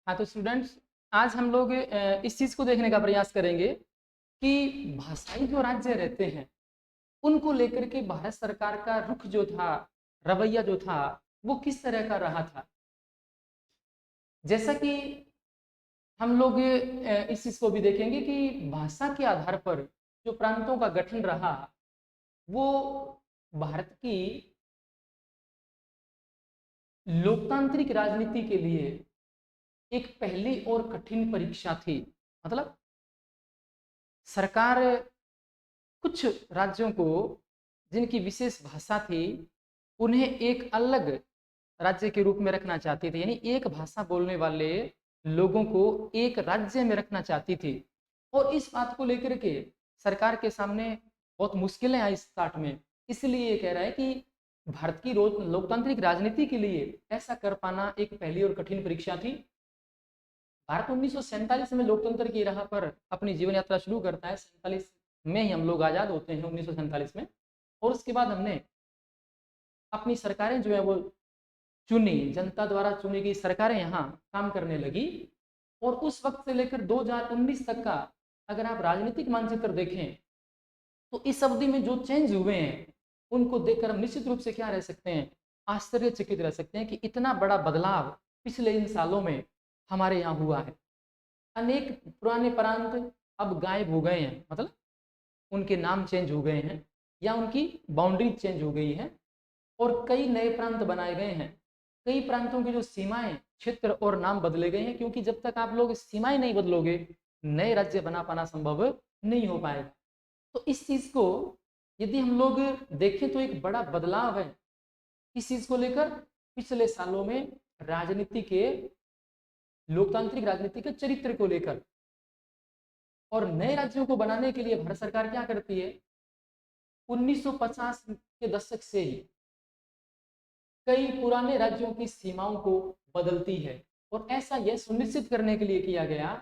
हाँ तो स्टूडेंट्स, आज हम लोग इस चीज़ को देखने का प्रयास करेंगे कि भाषाई जो राज्य रहते हैं उनको लेकर के भारत सरकार का रुख जो था, रवैया जो था, वो किस तरह का रहा था। जैसा कि हम लोग इस चीज़ को भी देखेंगे कि भाषा के आधार पर जो प्रांतों का गठन रहा वो भारत की लोकतांत्रिक राजनीति के लिए एक पहली और कठिन परीक्षा थी। मतलब सरकार कुछ राज्यों को जिनकी विशेष भाषा थी उन्हें एक अलग राज्य के रूप में रखना चाहती थी, यानी एक भाषा बोलने वाले लोगों को एक राज्य में रखना चाहती थी। और इस बात को लेकर के सरकार के सामने बहुत मुश्किलें आई स्टार्ट में। इसलिए ये कह रहा है कि भारत की लोकतांत्रिक राजनीति के लिए ऐसा कर पाना एक पहली और कठिन परीक्षा थी। भारत 1947 में लोकतंत्र की राह पर अपनी जीवन यात्रा शुरू करता है। 47 में ही हम लोग आज़ाद होते हैं, 1947 में। और उसके बाद हमने अपनी सरकारें जो है वो चुनी, जनता द्वारा चुनी गई सरकारें यहाँ काम करने लगी। और उस वक्त से लेकर 2019 तक का अगर आप राजनीतिक मानचित्र देखें तो इस अवधि में जो चेंज हुए हैं उनको देखकर हम निश्चित रूप से क्या रह सकते हैं, आश्चर्यचकित रह सकते हैं कि इतना बड़ा बदलाव पिछले इन सालों में हमारे यहाँ हुआ है। अनेक पुराने प्रांत अब गायब हो गए हैं, मतलब उनके नाम चेंज हो गए हैं या उनकी बाउंड्री चेंज हो गई है और कई नए प्रांत बनाए गए हैं। कई प्रांतों की जो सीमाएं, क्षेत्र और नाम बदले गए हैं, क्योंकि जब तक आप लोग सीमाएं नहीं बदलोगे नए राज्य बना पाना संभव नहीं हो पाएगा। तो इस चीज को यदि हम लोग देखें तो एक बड़ा बदलाव है इस चीज को लेकर पिछले सालों में राजनीति के, लोकतांत्रिक राजनीति के चरित्र को लेकर। और नए राज्यों को बनाने के लिए भारत सरकार क्या करती है, 1950 के दशक से ही कई पुराने राज्यों की सीमाओं को बदलती है। और ऐसा यह सुनिश्चित करने के लिए किया गया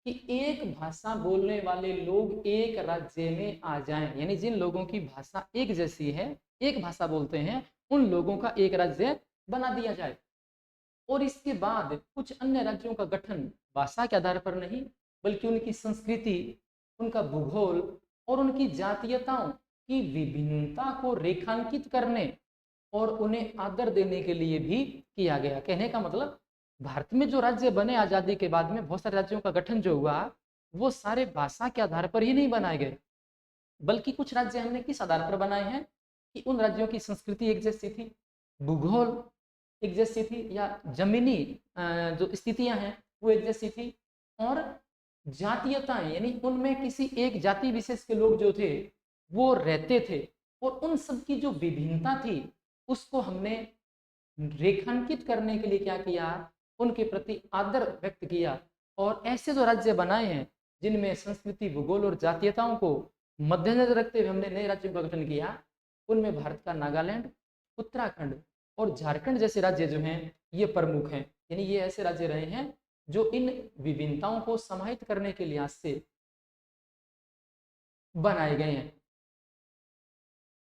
कि एक भाषा बोलने वाले लोग एक राज्य में आ जाएं, यानी जिन लोगों की भाषा एक जैसी है, एक भाषा बोलते हैं, उन लोगों का एक राज्य बना दिया जाए। और इसके बाद कुछ अन्य राज्यों का गठन भाषा के आधार पर नहीं बल्कि उनकी संस्कृति, उनका भूगोल और उनकी जातीयताओं की विभिन्नता को रेखांकित करने और उन्हें आदर देने के लिए भी किया गया। कहने का मतलब भारत में जो राज्य बने आजादी के बाद में, बहुत सारे राज्यों का गठन जो हुआ वो सारे भाषा के आधार पर ही नहीं बनाए गए, बल्कि कुछ राज्य हमने किस आधार पर बनाए हैं कि उन राज्यों की संस्कृति एक जैसी थी, भूगोल एक जैसी थी, या जमीनी जो स्थितियां हैं वो एक जैसी थी, और जातीयताएं यानी उनमें किसी एक जाति विशेष के लोग जो थे वो रहते थे। और उन सब की जो विभिन्नता थी उसको हमने रेखांकित करने के लिए क्या किया, उनके प्रति आदर व्यक्त किया। और ऐसे जो राज्य बनाए हैं जिनमें संस्कृति, भूगोल और जातीयताओं को मद्देनजर रखते हुए हमने नए राज्यों का गठन किया, उनमें भारत का नागालैंड, उत्तराखंड और झारखंड जैसे राज्य जो हैं ये प्रमुख हैं। यानी ये ऐसे राज्य रहे हैं जो इन विभिन्नताओं को समाहित करने के लिहाज से बनाए गए हैं।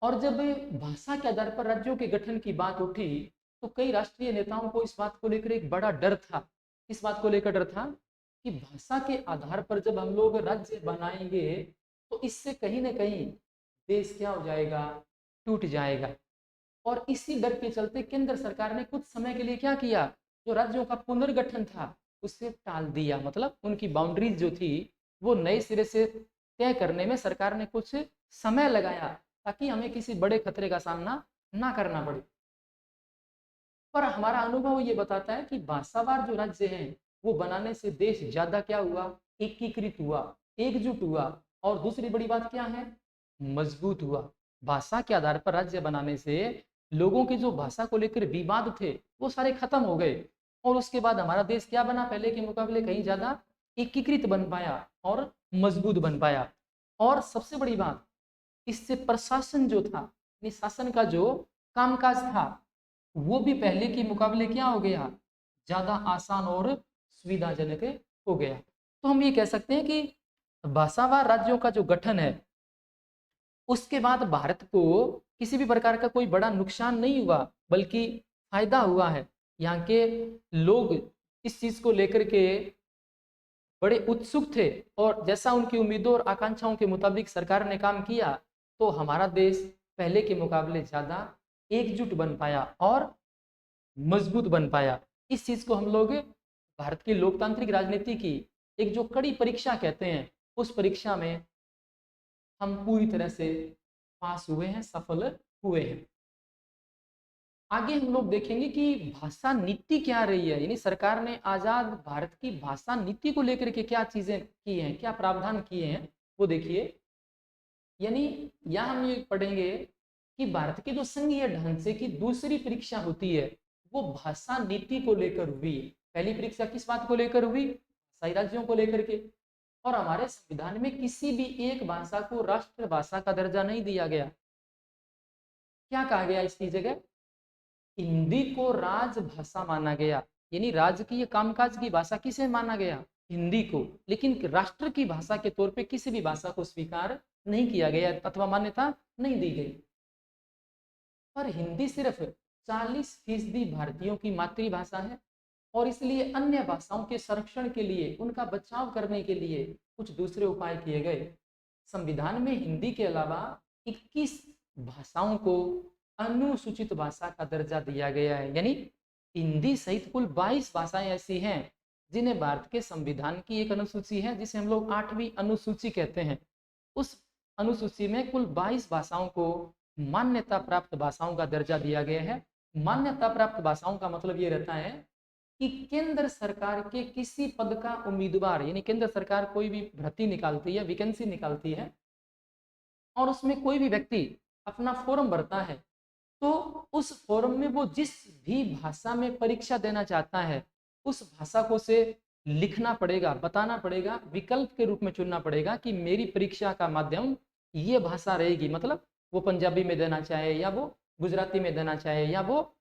और जब भाषा के आधार पर राज्यों के गठन की बात उठी तो कई राष्ट्रीय नेताओं को इस बात को लेकर एक बड़ा डर था। इस बात को लेकर डर था कि भाषा के आधार पर जब हम लोग राज्य बनाएंगे तो इससे कहीं ना कहीं देश क्या हो जाएगा, टूट जाएगा। और इसी डर के चलते केंद्र सरकार ने कुछ समय के लिए क्या किया, जो राज्यों का पुनर्गठन था उसे टाल दिया। मतलब उनकी बाउंड्रीज जो थी वो नए सिरे से तय करने में सरकार ने कुछ समय लगाया ताकि हमें किसी बड़े खतरे का सामना ना करना पड़े। पर हमारा अनुभव ये बताता है कि भाषावार जो राज्य हैं वो बनाने से देश ज्यादा क्या हुआ, एकीकृत हुआ, एकजुट हुआ। और दूसरी बड़ी बात क्या है, मजबूत हुआ। भाषा के आधार पर राज्य बनाने से लोगों के जो भाषा को लेकर विवाद थे वो सारे खत्म हो गए। और उसके बाद हमारा देश क्या बना, पहले के मुकाबले कहीं ज्यादा एकीकृत बन पाया और मजबूत बन पाया। और सबसे बड़ी बात, इससे प्रशासन जो था, शासन का जो कामकाज था वो भी पहले के मुकाबले क्या हो गया, ज्यादा आसान और सुविधाजनक हो गया। तो हम ये कह सकते हैं कि भाषावार राज्यों का जो गठन है उसके बाद भारत को किसी भी प्रकार का कोई बड़ा नुकसान नहीं हुआ बल्कि फायदा हुआ है। यहाँ के लोग इस चीज को लेकर के बड़े उत्सुक थे, और जैसा उनकी उम्मीदों और आकांक्षाओं के मुताबिक सरकार ने काम किया तो हमारा देश पहले के मुकाबले ज्यादा एकजुट बन पाया और मजबूत बन पाया। इस चीज को हम लोग भारत की लोकतांत्रिक राजनीति की एक जो कड़ी परीक्षा कहते हैं, उस परीक्षा में हम पूरी तरह से पास हुए हैं, सफल हुए हैं। आगे हम लोग देखेंगे कि भाषा नीति क्या रही है, यानी सरकार ने आजाद भारत की भाषा नीति को लेकर के क्या चीजें की हैं, क्या प्रावधान किए हैं, वो देखिए। यानी यहाँ हम ये पढ़ेंगे कि भारत के जो संघीय ढांचे की दूसरी परीक्षा होती है वो भाषा नीति को लेकर हुई। पहली परीक्षा किस बात को लेकर हुई? भाषाई राज्यों को लेकर के। और हमारे संविधान में किसी भी एक भाषा को राष्ट्रभाषा का दर्जा नहीं दिया गया। क्या कहा गया इसकी जगह? हिंदी को राजभाषा माना गया, यानी राजकीय कामकाज की भाषा किसे माना गया? हिंदी को। लेकिन राष्ट्र की भाषा के तौर पे किसी भी भाषा को स्वीकार नहीं किया गया अथवा मान्यता नहीं दी गई। पर हिंदी सिर्फ 40% भारतीयों की मातृभाषा है, और इसलिए अन्य भाषाओं के संरक्षण के लिए, उनका बचाव करने के लिए कुछ दूसरे उपाय किए गए। संविधान में हिंदी के अलावा 21 भाषाओं को अनुसूचित भाषा का दर्जा दिया गया है। यानी हिंदी सहित कुल 22 भाषाएं ऐसी हैं जिन्हें भारत के संविधान की एक अनुसूची है, जिसे हम लोग 8वीं अनुसूची कहते हैं। उस अनुसूची में कुल 22 भाषाओं को मान्यता प्राप्त भाषाओं का दर्जा दिया गया है। मान्यता प्राप्त भाषाओं का मतलब ये रहता है कि केंद्र सरकार के किसी पद का उम्मीदवार, यानी केंद्र सरकार कोई भी भर्ती निकालती है, वैकेंसी निकालती है, और उसमें कोई भी व्यक्ति अपना फॉर्म भरता है, तो उस फॉर्म में वो जिस भी भाषा में परीक्षा देना चाहता है उस भाषा को से लिखना पड़ेगा, बताना पड़ेगा, विकल्प के रूप में चुनना पड़ेगा कि मेरी परीक्षा का माध्यम ये भाषा रहेगी। मतलब वो पंजाबी में देना चाहे, या वो गुजराती में देना चाहे, या वो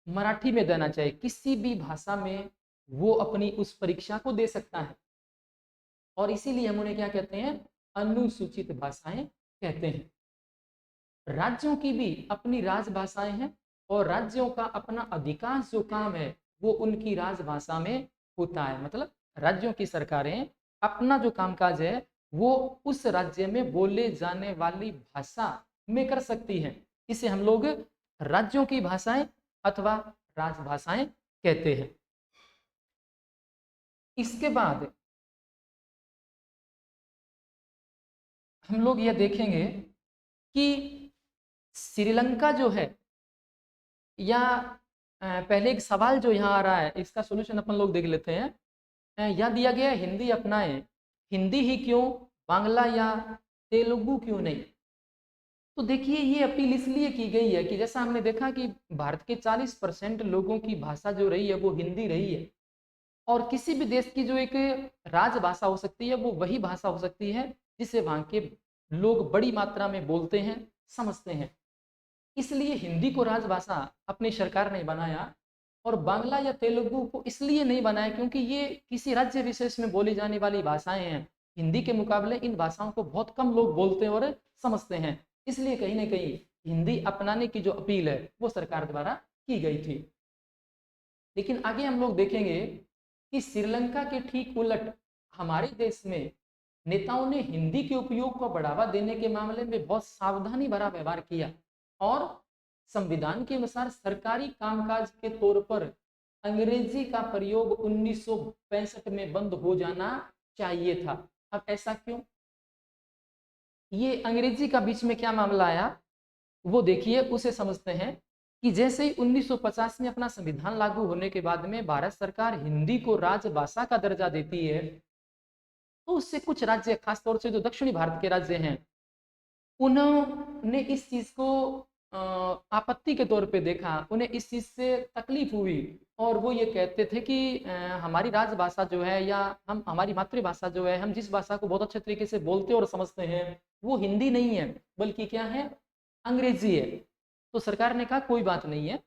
मराठी में देना चाहे, किसी भी भाषा में वो अपनी उस परीक्षा को दे सकता है। और इसीलिए हम उन्हें क्या कहते हैं? अनुसूचित भाषाएं कहते हैं। राज्यों की भी अपनी राजभाषाएं हैं, और राज्यों का अपना अधिकांश जो काम है वो उनकी राजभाषा में होता है। मतलब राज्यों की सरकारें अपना जो कामकाज है वो उस राज्य में बोले जाने वाली भाषा में कर सकती हैं। इसे हम लोग राज्यों की भाषाएं अथवा राजभाषाएं कहते हैं। इसके बाद हम लोग यह देखेंगे कि श्रीलंका जो है, या पहले एक सवाल जो यहाँ आ रहा है इसका सॉल्यूशन अपन लोग देख लेते हैं। यह दिया गया है, हिंदी अपनाएं, हिंदी ही क्यों, बांग्ला या तेलुगु क्यों नहीं? तो देखिए ये अपील इसलिए की गई है कि जैसा हमने देखा कि भारत के 40% लोगों की भाषा जो रही है वो हिंदी रही है, और किसी भी देश की जो एक राजभाषा हो सकती है वो वही भाषा हो सकती है जिसे वहाँ के लोग बड़ी मात्रा में बोलते हैं, समझते हैं। इसलिए हिंदी को राजभाषा अपनी सरकार ने बनाया, और बांग्ला या तेलुगु को इसलिए नहीं बनाया क्योंकि ये किसी राज्य विशेष में बोली जाने वाली भाषाएं हैं। हिंदी के मुकाबले इन भाषाओं को बहुत कम लोग बोलते हैं और समझते हैं, इसलिए कहीं ना कहीं हिंदी अपनाने की जो अपील है वो सरकार द्वारा की गई थी। लेकिन आगे हम लोग देखेंगे कि श्रीलंका के ठीक उलट हमारे देश में नेताओं ने हिंदी के उपयोग को बढ़ावा देने के मामले में बहुत सावधानी भरा व्यवहार किया, और संविधान के अनुसार सरकारी कामकाज के तौर पर अंग्रेजी का प्रयोग 1965 में बंद हो जाना चाहिए था। अब ऐसा क्यों? ये अंग्रेजी का बीच में क्या मामला आया वो देखिए, उसे समझते हैं कि जैसे ही 1950 में अपना संविधान लागू होने के बाद में भारत सरकार हिंदी को राजभाषा का दर्जा देती है, तो उससे कुछ राज्य, खासतौर से जो दक्षिणी भारत के राज्य हैं, उन्होंने इस चीज को आपत्ति के तौर पे देखा, उन्हें इस चीज से तकलीफ हुई, और वो ये कहते थे कि हमारी राजभाषा जो है, या हमारी मातृभाषा जो है, हम जिस भाषा को बहुत अच्छे तरीके से बोलते और समझते हैं वो हिंदी नहीं है बल्कि क्या है, अंग्रेजी है। तो सरकार ने कहा कोई बात नहीं है,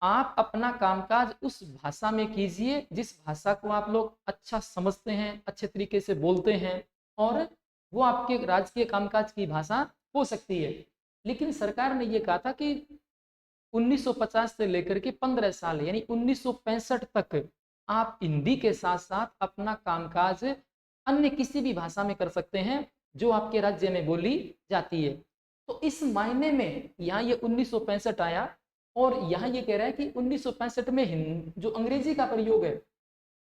आप अपना कामकाज उस भाषा में कीजिए जिस भाषा को आप लोग अच्छा समझते हैं, अच्छे तरीके से बोलते हैं, और वो आपके राजकीय कामकाज की भाषा हो सकती है। लेकिन सरकार ने ये कहा था कि 1950 से लेकर के 15 साल यानी 1965 तक आप हिंदी के साथ साथ अपना कामकाज अन्य किसी भी भाषा में कर सकते हैं जो आपके राज्य में बोली जाती है। तो इस मायने में यहाँ ये 1965 आया और यहाँ ये कह रहा है कि 1965 में जो अंग्रेजी का प्रयोग है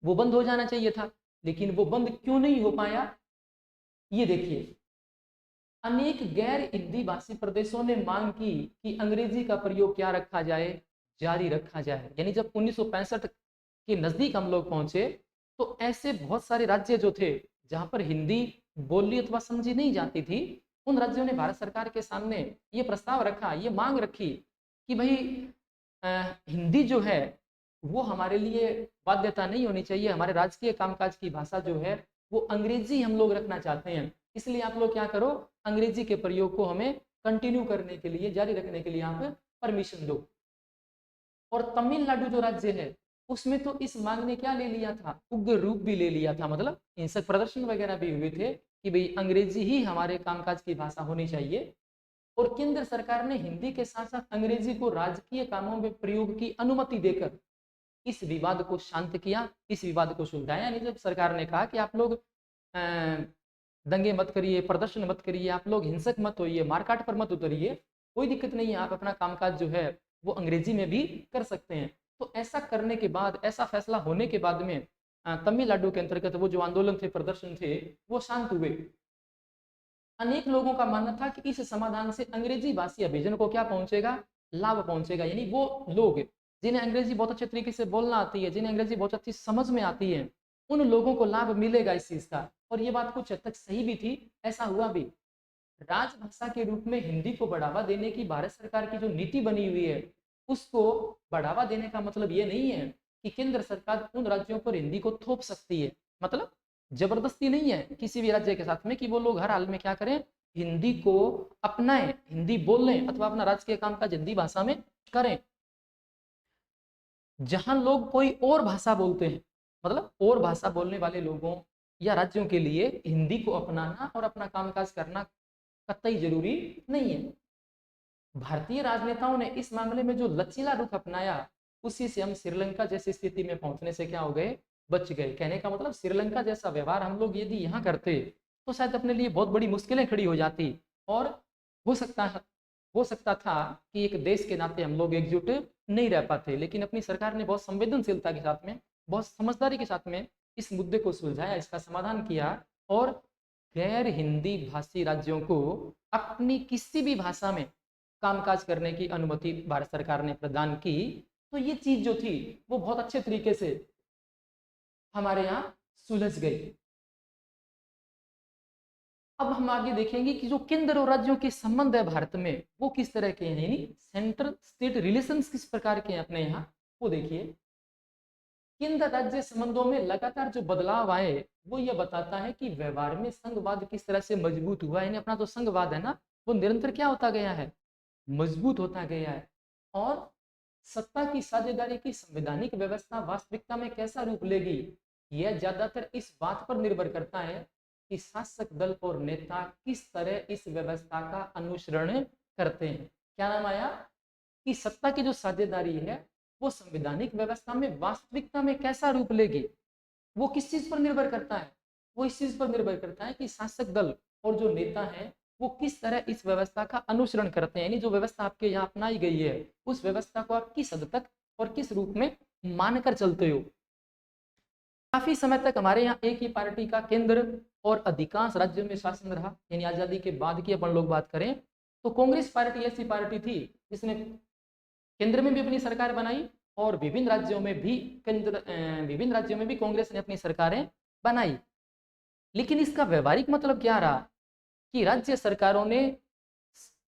वो बंद हो जाना चाहिए था, लेकिन वो बंद क्यों नहीं हो पाया, ये देखिए। अनेक गैर हिंदी भाषी प्रदेशों ने मांग की कि अंग्रेजी का प्रयोग क्या रखा जाए, जारी रखा जाए। यानी जब 1965 के नजदीक हम लोग पहुंचे तो ऐसे बहुत सारे राज्य जो थे जहां पर हिंदी बोली अथवा समझी नहीं जाती थी, उन राज्यों ने भारत सरकार के सामने ये प्रस्ताव रखा, ये मांग रखी कि भाई हिंदी जो है वो हमारे लिए बाध्यता नहीं होनी चाहिए, हमारे राजकीय कामकाज की भाषा जो है वो अंग्रेजी हम लोग रखना चाहते हैं, इसलिए आप लोग क्या करो, अंग्रेजी के प्रयोग को हमें कंटिन्यू करने के लिए, जारी रखने के लिए आप परमिशन दो। और तमिलनाडु जो राज्य है उसमें तो इस मांग ने क्या ले लिया था, उग्र रूप भी ले लिया था, मतलब हिंसक प्रदर्शन वगैरह भी हुए थे कि भाई अंग्रेजी ही हमारे कामकाज की भाषा होनी चाहिए। और केंद्र सरकार ने हिंदी के साथ साथ अंग्रेजी को राजकीय कामों में प्रयोग की अनुमति देकर इस विवाद को शांत किया, इस विवाद को सुलझाया। यानी जब सरकार ने कहा कि आप लोग दंगे मत करिए, प्रदर्शन मत करिए, आप लोग हिंसक मत होइए, मारकाट पर मत उतरिए, कोई दिक्कत नहीं है, आप अपना कामकाज जो है वो अंग्रेजी में भी कर सकते हैं। तो ऐसा करने के बाद, ऐसा फैसला होने के बाद में तमिलनाडु के अंतर्गत वो जो आंदोलन थे, प्रदर्शन थे, वो शांत हुए। अनेक लोगों का मानना था कि इस समाधान से अंग्रेजी भाषी अभिजन को क्या पहुंचेगा, लाभ पहुंचेगा। यानी वो लोग जिन्हें अंग्रेजी बहुत अच्छे तरीके से बोलना आती है, जिन्हें अंग्रेजी बहुत अच्छी समझ में आती है, उन लोगों को लाभ मिलेगा इस चीज का। और ये बात कुछ हद तक सही भी थी, ऐसा हुआ भी। राजभाषा के रूप में हिंदी को बढ़ावा देने की भारत सरकार की जो नीति बनी हुई है, उसको बढ़ावा देने का मतलब ये नहीं है कि केंद्र सरकार उन राज्यों पर हिंदी को थोप सकती है, मतलब जबरदस्ती नहीं है किसी भी राज्य के साथ में कि वो लोग हर हाल में क्या करें, हिंदी को अपनाएं, हिंदी बोलें अथवा अपना राजकीय कामकाज हिंदी भाषा में करें। जहां लोग कोई और भाषा बोलते हैं, मतलब और भाषा बोलने वाले लोगों या राज्यों के लिए हिंदी को अपनाना और अपना कामकाज करना कतई जरूरी नहीं है। भारतीय राजनेताओं ने इस मामले में जो लचीला रुख अपनाया, उसी से हम श्रीलंका जैसी स्थिति में पहुंचने से क्या हो गए, बच गए। कहने का मतलब श्रीलंका जैसा व्यवहार हम लोग यदि यहाँ करते तो शायद अपने लिए बहुत बड़ी मुश्किलें खड़ी हो जाती, और हो सकता था कि एक देश के नाते हम लोग एकजुट नहीं रह पाते। लेकिन अपनी सरकार ने बहुत संवेदनशीलता के साथ में, बहुत समझदारी के साथ में इस मुद्दे को सुलझाया, इसका समाधान किया, और गैर हिंदी भाषी राज्यों को अपनी किसी भी भाषा में कामकाज करने की अनुमति भारत सरकार ने प्रदान की। तो ये चीज जो थी वो बहुत अच्छे तरीके से हमारे यहाँ सुलझ गई। अब हम आगे देखेंगे कि जो केंद्र और राज्यों के संबंध है भारत में वो किस तरह के हैं, यानी सेंट्रल स्टेट रिलेशंस किस प्रकार के हैं अपने यहाँ, वो देखिए। केंद्र राज्य संबंधों में लगातार जो बदलाव आए वो ये बताता है कि व्यवहार में संघवाद किस तरह से मजबूत हुआ है। यानी अपना जो संघवाद है ना, वो निरंतर क्या होता गया है, मजबूत होता गया है। और सत्ता की साझेदारी की संवैधानिक व्यवस्था वास्तविकता में कैसा रूप लेगी, यह ज्यादातर इस बात पर निर्भर करता है कि शासक दल और नेता किस तरह इस व्यवस्था का अनुसरण करते हैं। क्या नाम आया कि सत्ता की जो साझेदारी है वो संवैधानिक व्यवस्था में वास्तविकता में कैसा रूप लेगी, वो किस चीज पर निर्भर करता है, वो इस चीज पर निर्भर करता है कि शासक दल और जो नेता है वो किस तरह इस व्यवस्था का अनुसरण करते हैं। यानी जो व्यवस्था आपके यहाँ अपनाई गई है उस व्यवस्था को आप किस हद तक और किस रूप में मानकर चलते हो। काफी समय तक हमारे यहाँ एक ही पार्टी का केंद्र और अधिकांश राज्यों में शासन रहा। यानी आजादी के बाद की अपन लोग बात करें तो कांग्रेस पार्टी ऐसी पार्टी थी जिसने केंद्र में भी अपनी सरकार बनाई और विभिन्न राज्यों में भी कांग्रेस ने अपनी सरकारें बनाई। लेकिन इसका व्यवहारिक मतलब क्या रहा कि राज्य सरकारों ने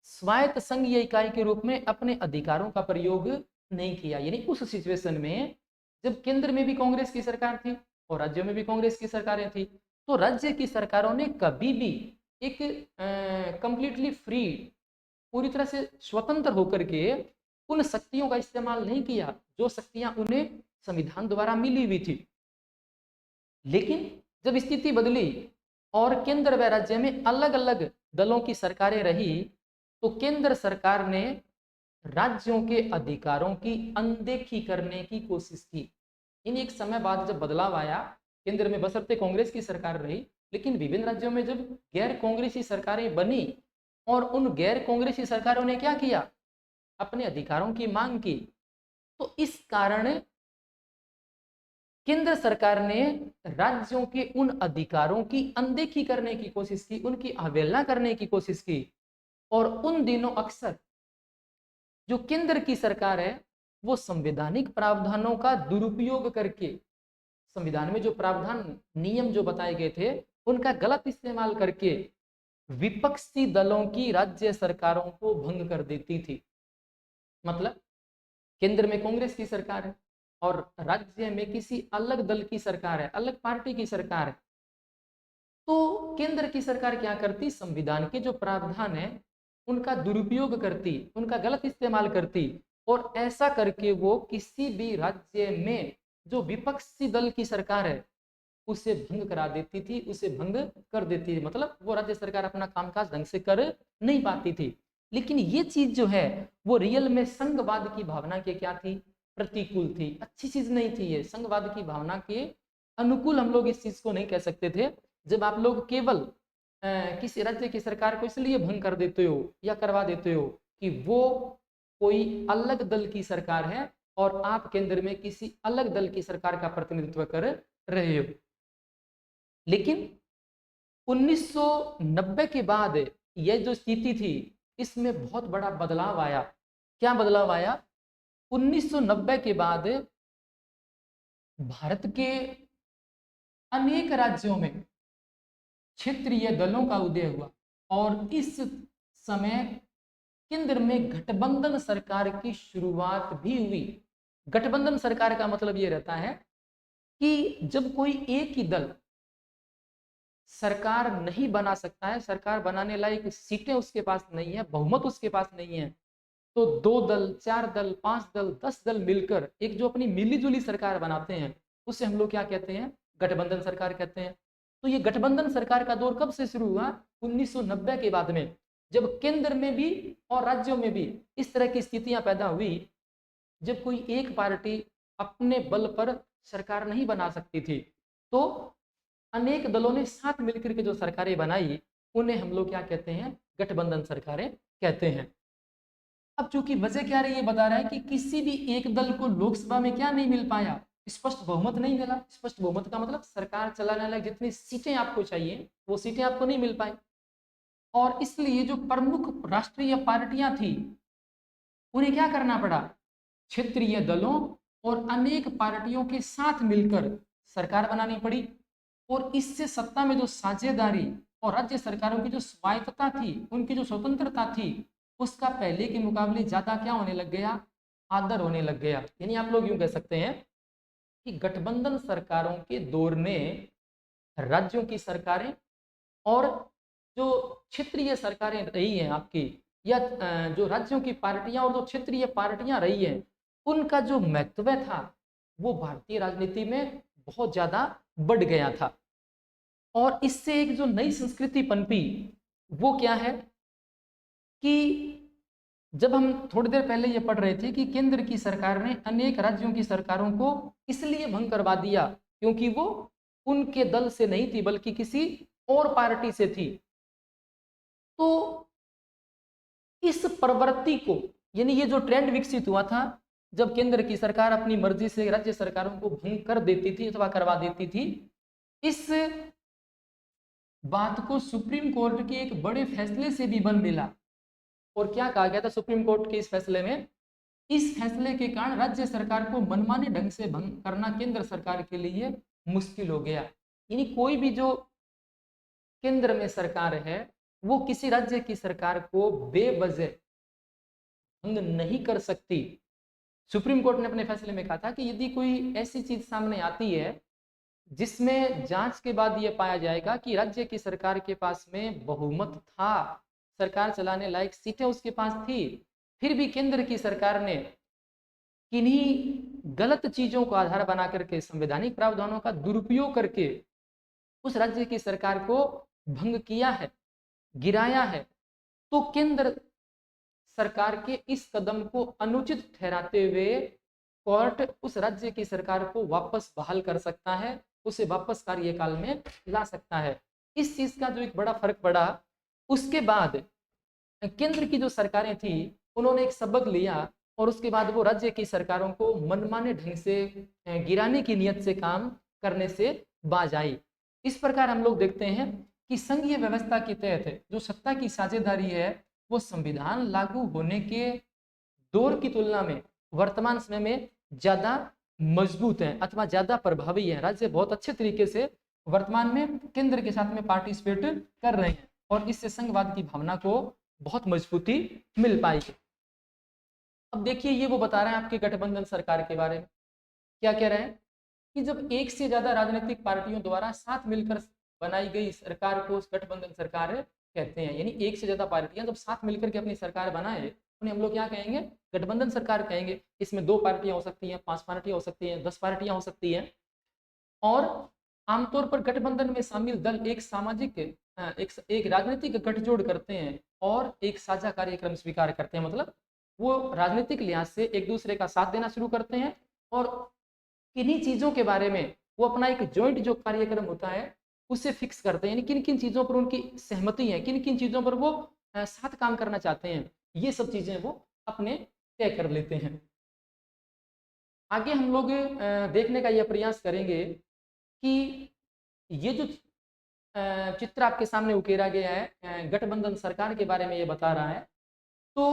स्वायत्त संघीय इकाई के रूप में अपने अधिकारों का प्रयोग नहीं किया। यानी उस सिचुएशन में जब केंद्र में भी कांग्रेस की सरकार थी और राज्यों में भी कांग्रेस की सरकारें थी, तो राज्य की सरकारों ने कभी भी एक कंप्लीटली फ्री, पूरी तरह से स्वतंत्र होकर के उन शक्तियों का इस्तेमाल नहीं किया जो शक्तियां उन्हें संविधान द्वारा मिली हुई थी। लेकिन जब स्थिति बदली और केंद्र व राज्य में अलग अलग दलों की सरकारें रही, तो केंद्र सरकार ने राज्यों के अधिकारों की अनदेखी करने की कोशिश की। इन एक समय बाद जब बदलाव आया केंद्र में, बशर्ते कांग्रेस की सरकार रही, लेकिन विभिन्न राज्यों में जब गैर कांग्रेसी सरकारें बनी और उन गैर कांग्रेसी सरकारों ने क्या किया, अपने अधिकारों की मांग की, तो इस कारण केंद्र सरकार ने राज्यों के उन अधिकारों की अनदेखी करने की कोशिश की, उनकी अवहेलना करने की कोशिश की। और उन दिनों अक्सर जो केंद्र की सरकार है वो संवैधानिक प्रावधानों का दुरुपयोग करके, संविधान में जो प्रावधान नियम जो बताए गए थे उनका गलत इस्तेमाल करके विपक्षी दलों की राज्य सरकारों को भंग कर देती थी। मतलब केंद्र में कांग्रेस की सरकार है और राज्य में किसी अलग दल की सरकार है, अलग पार्टी की सरकार है, तो केंद्र की सरकार क्या करती, संविधान के जो प्रावधान है उनका दुरुपयोग करती, उनका गलत इस्तेमाल करती, और ऐसा करके वो किसी भी राज्य में जो विपक्षी दल की सरकार है उसे भंग करा देती थी, उसे भंग कर देती थी। मतलब वो राज्य सरकार अपना कामकाज ढंग से कर नहीं पाती थी। लेकिन ये चीज जो है वो रियल में संघवाद की भावना के क्या थी, प्रतिकूल थी, अच्छी चीज नहीं थी। ये संघवाद की भावना के अनुकूल हम लोग इस चीज को नहीं कह सकते थे। जब आप लोग केवल किसी राज्य की सरकार को इसलिए भंग कर देते हो या करवा देते हो कि वो कोई अलग दल की सरकार है और आप केंद्र में किसी अलग दल की सरकार का प्रतिनिधित्व कर रहे हो। लेकिन 1990 के बाद यह जो स्थिति थी इसमें बहुत बड़ा बदलाव आया। क्या बदलाव आया, 1990 के बाद भारत के अनेक राज्यों में क्षेत्रीय दलों का उदय हुआ और इस समय केंद्र में गठबंधन सरकार की शुरुआत भी हुई। गठबंधन सरकार का मतलब यह रहता है कि जब कोई एक ही दल सरकार नहीं बना सकता है, सरकार बनाने लायक सीटें उसके पास नहीं है, बहुमत उसके पास नहीं है, तो 2 दल, 4 दल, 5 दल, 10 दल मिलकर एक जो अपनी मिलीजुली सरकार बनाते हैं उसे हम लोग क्या कहते हैं, गठबंधन सरकार कहते हैं। तो ये गठबंधन सरकार का दौर कब से शुरू हुआ, 1990 के बाद में, जब केंद्र में भी और राज्यों में भी इस तरह की स्थितियां पैदा हुई, जब कोई एक पार्टी अपने बल पर सरकार नहीं बना सकती थी, तो अनेक दलों ने साथ मिलकर के जो सरकारें बनाई उन्हें हम लोग क्या कहते हैं, गठबंधन सरकारें कहते हैं। अब चूंकि वजह क्या रही है, बता रहा है कि किसी भी एक दल को लोकसभा में क्या नहीं मिल पाया, स्पष्ट बहुमत नहीं मिला। स्पष्ट बहुमत का मतलब सरकार चलाने लायक जितनी सीटें आपको चाहिए वो सीटें आपको नहीं मिल पाई, और इसलिए जो प्रमुख राष्ट्रीय पार्टियां थी उन्हें क्या करना पड़ा, क्षेत्रीय दलों और अनेक पार्टियों के साथ मिलकर सरकार बनानी पड़ी। और इससे सत्ता में जो साझेदारी और राज्य सरकारों की जो स्वायत्तता थी, उनकी जो स्वतंत्रता थी, उसका पहले के मुकाबले ज्यादा क्या होने लग गया, आदर होने लग गया। यानी आप लोग यूं कह सकते हैं कि गठबंधन सरकारों के दौर में राज्यों की सरकारें और जो क्षेत्रीय सरकारें रही हैं आपकी, या जो राज्यों की पार्टियां और जो क्षेत्रीय पार्टियां रही हैं, उनका जो महत्व था वो भारतीय राजनीति में बहुत ज्यादा बढ़ गया था। और इससे एक जो नई संस्कृति पनपी वो क्या है कि जब हम थोड़ी देर पहले ये पढ़ रहे थे कि केंद्र की सरकार ने अनेक राज्यों की सरकारों को इसलिए भंग करवा दिया क्योंकि वो उनके दल से नहीं थी बल्कि किसी और पार्टी से थी। तो इस प्रवृत्ति को, यानी ये जो ट्रेंड विकसित हुआ था, जब केंद्र की सरकार अपनी मर्जी से राज्य सरकारों को भंग कर देती थी अथवा करवा देती थी, इस बात को सुप्रीम कोर्ट के एक बड़े फैसले से भी बल मिला। और क्या कहा गया था सुप्रीम कोर्ट के इस फैसले में, इस फैसले के कारण राज्य सरकार को मनमाने ढंग से भंग करना केंद्र सरकार के लिए मुश्किल हो गया। यानी कोई भी जो केंद्र में सरकार है वो किसी राज्य की सरकार को बेवजह भंग नहीं कर सकती। सुप्रीम कोर्ट ने अपने फैसले में कहा था कि यदि कोई ऐसी चीज सामने आती है जिसमें जांच के बाद यह पाया जाएगा कि राज्य की सरकार के पास में बहुमत था, सरकार चलाने लायक सीटें उसके पास थी, फिर भी केंद्र की सरकार ने किन्हीं गलत चीजों को आधार बना करके, संवैधानिक प्रावधानों का दुरुपयोग करके उस राज्य की सरकार को भंग किया है, गिराया है, तो केंद्र सरकार के इस कदम को अनुचित ठहराते हुए कोर्ट उस राज्य की सरकार को वापस बहाल कर सकता है, उसे वापस कार्यकाल में ला सकता है। इस चीज का जो एक बड़ा फर्क पड़ा, उसके बाद केंद्र की जो सरकारें थी उन्होंने एक सबक लिया और उसके बाद वो राज्य की सरकारों को मनमाने ढंग से गिराने की नियत से काम करने से बाज आई। इस प्रकार हम लोग देखते हैं कि संघीय व्यवस्था के तहत जो सत्ता की साझेदारी है वो संविधान लागू होने के दौर की तुलना में वर्तमान समय में ज्यादा मजबूत है अथवा ज्यादा प्रभावी है। राज्य बहुत अच्छे तरीके से वर्तमान में केंद्र के साथ में पार्टिसिपेट कर रहे हैं और इससे संघवाद की भावना को बहुत मजबूती मिल पाई। अब देखिए ये वो बता रहे हैं आपके गठबंधन सरकार के बारे में। क्या कह रहे हैं कि जब एक से ज्यादा राजनीतिक पार्टियों द्वारा साथ मिलकर बनाई गई सरकार को गठबंधन सरकार कहते हैं। यानी एक से ज्यादा पार्टियां जब साथ मिलकर के अपनी सरकार बनाए उन्हें हम लोग क्या कहेंगे, गठबंधन सरकार कहेंगे। इसमें 2 पार्टियां हो सकती हैं, 5 पार्टियां हो सकती हैं, 10 पार्टियां हो सकती हैं। और आमतौर पर गठबंधन में शामिल दल एक सामाजिक एक राजनीतिक गठजोड़ करते हैं और एक साझा कार्यक्रम स्वीकार करते हैं। मतलब वो राजनीतिक लिहाज से एक दूसरे का साथ देना शुरू करते हैं और किन्हीं चीजों के बारे में वो अपना एक जॉइंट जो कार्यक्रम होता है उसे फिक्स करते हैं। यानी किन किन चीजों पर उनकी सहमति है, किन किन चीजों पर वो साथ काम करना चाहते हैं, ये सब चीजें वो अपने तय कर लेते हैं। आगे हम लोग देखने का यह प्रयास करेंगे कि ये जो चित्र आपके सामने उकेरा गया है गठबंधन सरकार के बारे में ये बता रहा है। तो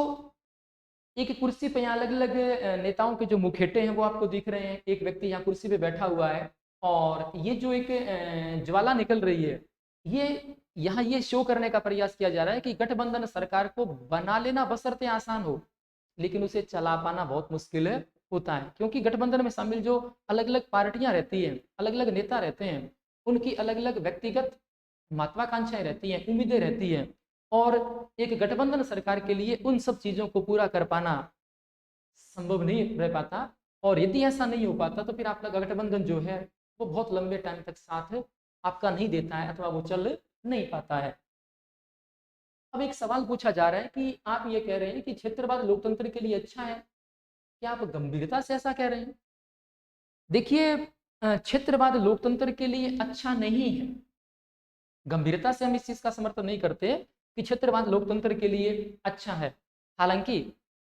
एक कुर्सी पे यहाँ अलग अलग नेताओं के जो मुखेटे हैं वो आपको दिख रहे हैं। एक व्यक्ति यहाँ कुर्सी पे बैठा हुआ है और ये जो एक ज्वाला निकल रही है ये यहाँ ये शो करने का प्रयास किया जा रहा है कि गठबंधन सरकार को बना लेना बशर्ते आसान हो, लेकिन उसे चला पाना बहुत मुश्किल होता है। क्योंकि गठबंधन में शामिल जो अलग अलग पार्टियां रहती हैं, अलग अलग नेता रहते हैं, उनकी अलग अलग व्यक्तिगत महत्वाकांक्षाएं रहती हैं, उम्मीदें रहती हैं और एक गठबंधन सरकार के लिए उन सब चीजों को पूरा कर पाना संभव नहीं रह पाता। और यदि ऐसा नहीं हो पाता तो फिर आपका गठबंधन जो है वो बहुत लंबे टाइम तक साथ आपका नहीं देता है अथवा वो चल नहीं पाता है। अब एक सवाल पूछा जा रहा है कि आप ये कह रहे हैं कि क्षेत्रवाद लोकतंत्र के लिए अच्छा है, क्या आप गंभीरता से ऐसा कह रहे हैं? देखिए क्षेत्रवाद लोकतंत्र के लिए अच्छा नहीं है। गंभीरता से हम इस चीज का समर्थन नहीं करते कि क्षेत्रवाद लोकतंत्र के लिए अच्छा है। हालांकि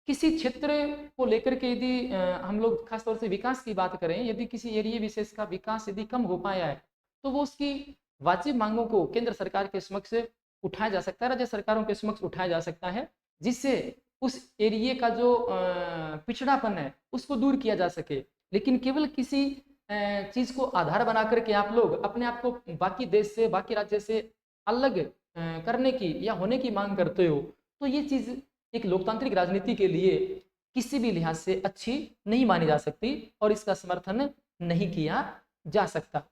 किसी क्षेत्र को लेकर के यदि हम लोग खासतौर से विकास की बात करें, यदि किसी एरिया विशेष का विकास यदि कम हो पाया है तो वो उसकी वाजिब मांगों को केंद्र सरकार के समक्ष उठाया जा सकता है, राज्य सरकारों के समक्ष उठाया जा सकता है, जिससे उस एरिया का जो पिछड़ापन है उसको दूर किया जा सके। लेकिन केवल किसी चीज को आधार बना करके आप लोग अपने आप को बाकी देश से, बाकी राज्य से अलग करने की या होने की मांग करते हो तो ये चीज एक लोकतांत्रिक राजनीति के लिए किसी भी लिहाज से अच्छी नहीं मानी जा सकती और इसका समर्थन नहीं किया जा सकता।